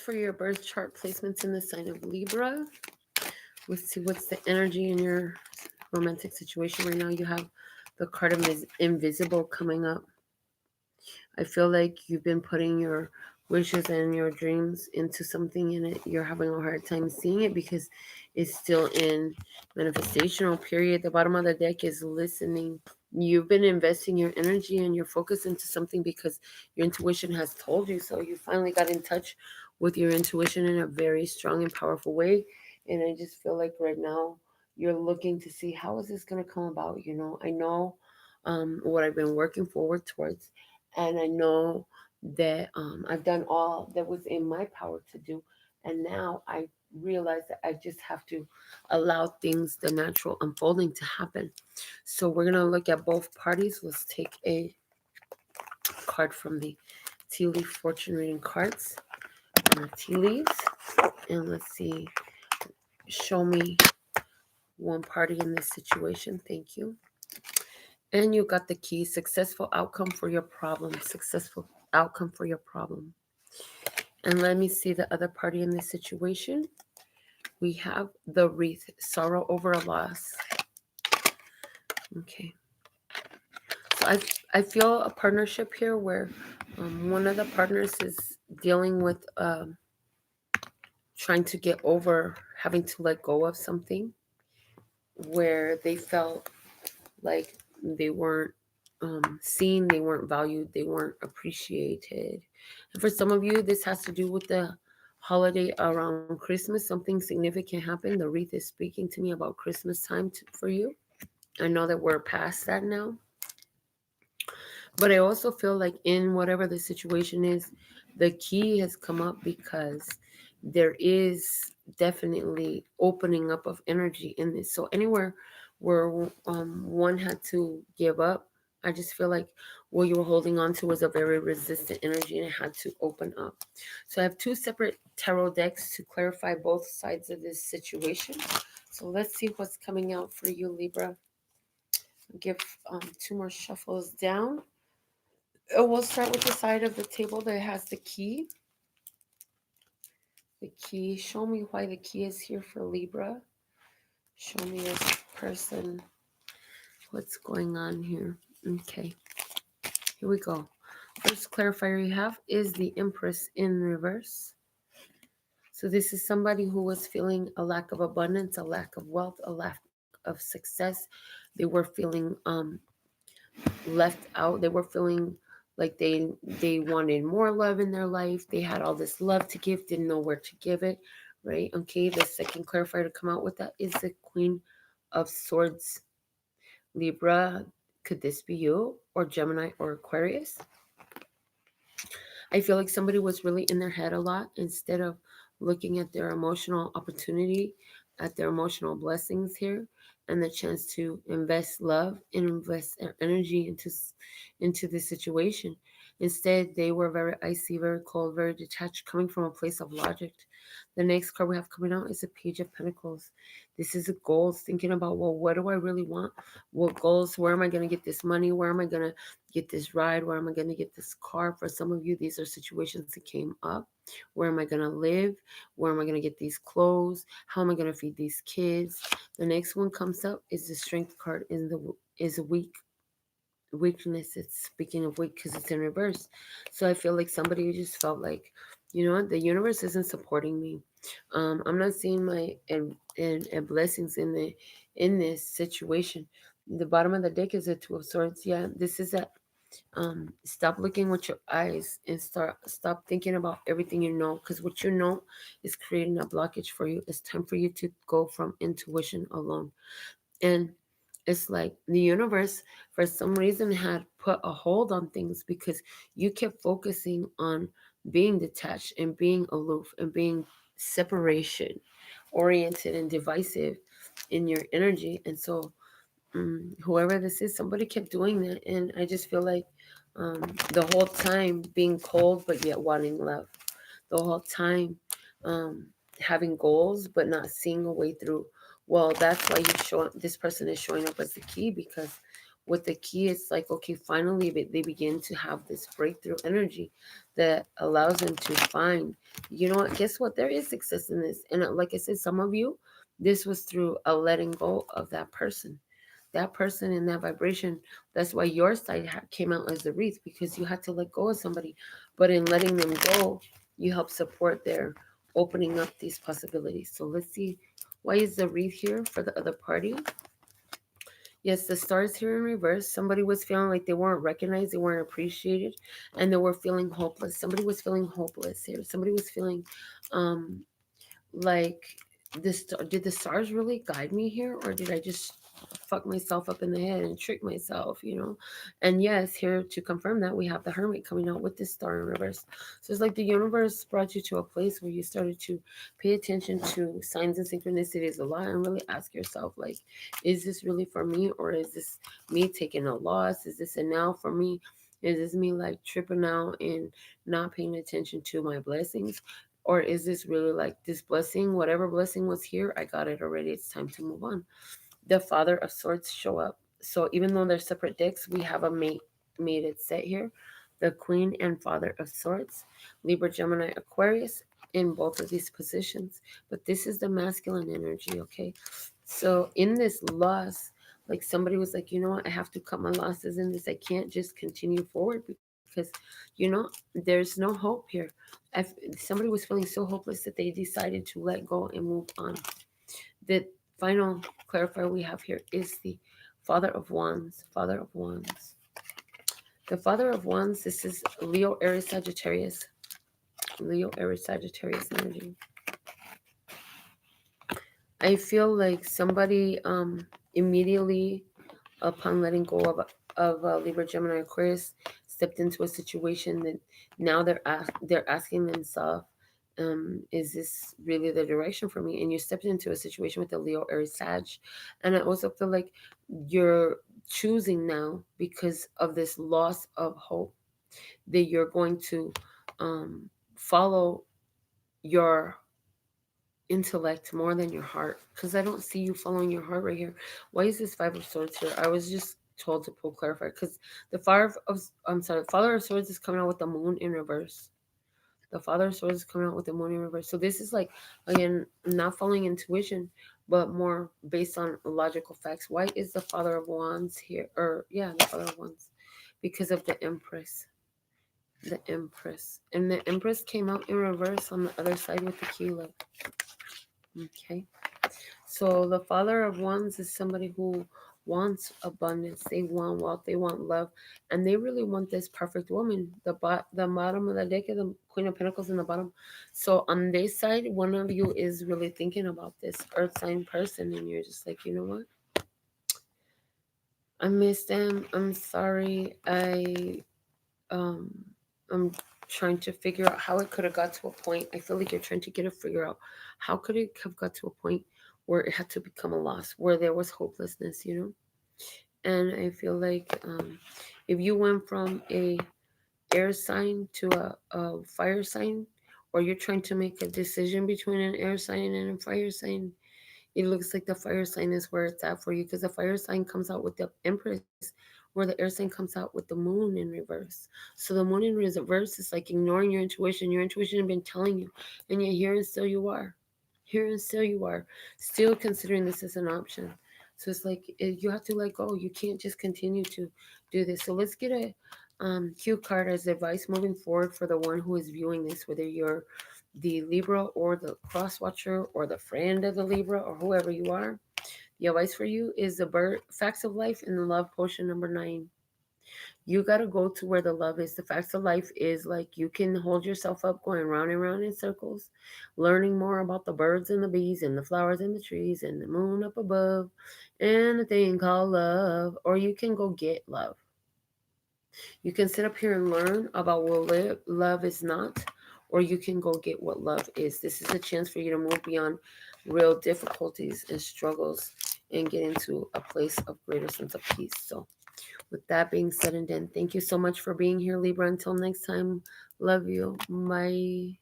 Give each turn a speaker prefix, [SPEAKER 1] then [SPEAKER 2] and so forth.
[SPEAKER 1] for your birth chart placements in the sign of Libra. Let's see what's the energy in your romantic situation right now. You have the card of invisible coming up. I feel like you've been putting your wishes and your dreams into something and you're having a hard time seeing it because it's still in manifestational period. The bottom of the deck is listening. You've been investing your energy and your focus into something because your intuition has told you so. You finally got in touch with your intuition in a very strong and powerful way. And I just feel like right now you're looking to see how is this going to come about. I know what I've been working forward towards, and I know that I've done all that was in my power to do. And now I realize that I just have to allow things, the natural unfolding, to happen. So we're going to look at both parties. Let's take a card from the tea leaf fortune reading cards and the tea leaves. And let's see, show me one party in this situation. Thank you. And you got the key, successful outcome for your problem. Successful outcome for your problem. And let me see the other party in this situation. We have the wreath, sorrow over a loss. Okay. So I feel a partnership here where one of the partners is dealing with trying to get over having to let go of something where they felt like they weren't seen, they weren't valued, they weren't appreciated. And for some of you, this has to do with the holiday around Christmas. Something significant happened. The wreath is speaking to me about Christmas time for you. I know that we're past that now. But I also feel like in whatever the situation is, the key has come up because there is definitely opening up of energy in this. So anywhere where one had to give up, I just feel like what you were holding on to was a very resistant energy and it had to open up. So I have two separate tarot decks to clarify both sides of this situation. So let's see what's coming out for you, Libra. Give two more shuffles down. We'll start with the side of the table that has the key. The key. Show me why the key is here for Libra. Show me this person. What's going on here? Okay. Here we go. First clarifier you have is the Empress in reverse. So this is somebody who was feeling a lack of abundance, a lack of wealth, a lack of success. They were feeling left out. They were feeling like they wanted more love in their life. They had all this love to give, didn't know where to give it, right? Okay, the second clarifier to come out with that is the Queen of Swords. Libra, could this be you, or Gemini or Aquarius? I feel like somebody was really in their head a lot instead of looking at their emotional opportunity, at their emotional blessings here, and the chance to invest love and invest their energy into this situation. Instead, they were very icy, very cold, very detached, coming from a place of logic. The next card we have coming out is a Page of Pentacles. This is a goals, thinking about, well, what do I really want? What goals? Where am I going to get this money? Where am I going to get this ride? Where am I going to get this car? For some of you, these are situations that came up. Where am I going to live? Where am I going to get these clothes? How am I going to feed these kids? The next one comes up is the Strength card. Is a weakness. It's speaking of weak because it's in reverse. So I feel like somebody just felt like, you know what, the universe isn't supporting me. I'm not seeing my and blessings in this situation. The bottom of the deck is a Two of Swords. Yeah, this is a stop looking with your eyes and stop thinking about everything you know, because what you know is creating a blockage for you. It's time for you to go from intuition alone. And it's like the universe for some reason had put a hold on things because you kept focusing on being detached and being aloof and being separation oriented and divisive in your energy. And so whoever this is, somebody kept doing that, and I just feel like um, the whole time being cold but yet wanting love, the whole time um, having goals but not seeing a way through. Well, that's why this person is showing up as the key, because with the key, it's like, okay, finally they begin to have this breakthrough energy that allows them to find, you know what, guess what? There is success in this. And like I said, some of you, this was through a letting go of that person in that vibration. That's why your side came out as the wreath, because you had to let go of somebody. But in letting them go, you help support their opening up these possibilities. So let's see, why is the wreath here for the other party? Yes, the stars here in reverse. Somebody was feeling like they weren't recognized, they weren't appreciated, and they were feeling hopeless. Somebody was feeling hopeless here. Somebody was feeling um like this. Did the stars really guide me here, or did I just fuck myself up in the head and trick myself, you know? And yes, here to confirm that, we have the hermit coming out with this star in reverse. So it's like the universe brought you to a place where you started to pay attention to signs and synchronicities a lot, and really ask yourself, like, is this really for me, or is this me taking a loss? Is this a now for me? Is this me like tripping out and not paying attention to my blessings? Or is this really like this blessing, whatever blessing was here, I got it already. It's time to move on. The Father of Swords show up. So even though they're separate decks, we have a mated set here. The Queen and Father of Swords, Libra, Gemini, Aquarius in both of these positions. But this is the masculine energy, okay? So in this loss, like somebody was like, you know what, I have to cut my losses in this. I can't just continue forward because, you know, there's no hope here. Somebody was feeling so hopeless that they decided to let go and move on. The final clarifier we have here is the Father of Wands. Father of Wands. The Father of Wands, this is Leo, Aries, Sagittarius. Leo, Aries, Sagittarius energy. I feel like somebody immediately upon letting go of Libra, Gemini, Aquarius, stepped into a situation that now they're asking themselves, is this really the direction for me? And you stepped into a situation with the Leo, Aries, Sag, and I also feel like you're choosing now, because of this loss of hope, that you're going to follow your intellect more than your heart, because I don't see you following your heart right here. Why is this Five of Swords here? I was just told to pull clarifier because the Father of Swords is coming out with the Moon in reverse. The Father of Swords is coming out with the Moon in reverse. So this is like, again, not following intuition, but more based on logical facts. Why is the Father of Wands here? Or yeah, the Father of Wands, because of the Empress. The Empress, and the Empress came out in reverse on the other side with the key. Look. Okay. So the Father of Wands is somebody who wants abundance. They want wealth. They want love, and they really want this perfect woman. The bottom of the deck is the Queen of Pentacles in the bottom. So on this side, one of you is really thinking about this Earth sign person, and you're just like, you know what? I miss them. I'm sorry. Um I'm trying to figure out how it could have got to a point. I feel like you're trying to get to figure out how could it have got to a point where it had to become a loss, where there was hopelessness, you know? And I feel like if you went from a air sign to a fire sign, or you're trying to make a decision between an air sign and a fire sign, it looks like the fire sign is where it's at for you, because the fire sign comes out with the Empress, where the air sign comes out with the Moon in reverse. So the Moon in reverse is like ignoring your intuition. Your intuition has been telling you, and yet here and still you are. Here and still you are, still considering this as an option. So it's like you have to let go. You can't just continue to do this. So let's get a cue card as advice moving forward for the one who is viewing this, whether you're the Libra or the cross watcher or the friend of the Libra or whoever you are. The advice for you is the facts of life in the love potion number 9. You got to go to where the love is. The facts of life is like you can hold yourself up going round and round in circles, learning more about the birds and the bees and the flowers and the trees and the moon up above and a thing called love. Or you can go get love. You can sit up here and learn about what love is not, or you can go get what love is. This is a chance for you to move beyond real difficulties and struggles and get into a place of greater sense of peace. So, with that being said and done, thank you so much for being here, Libra. Until next time, love you. Bye.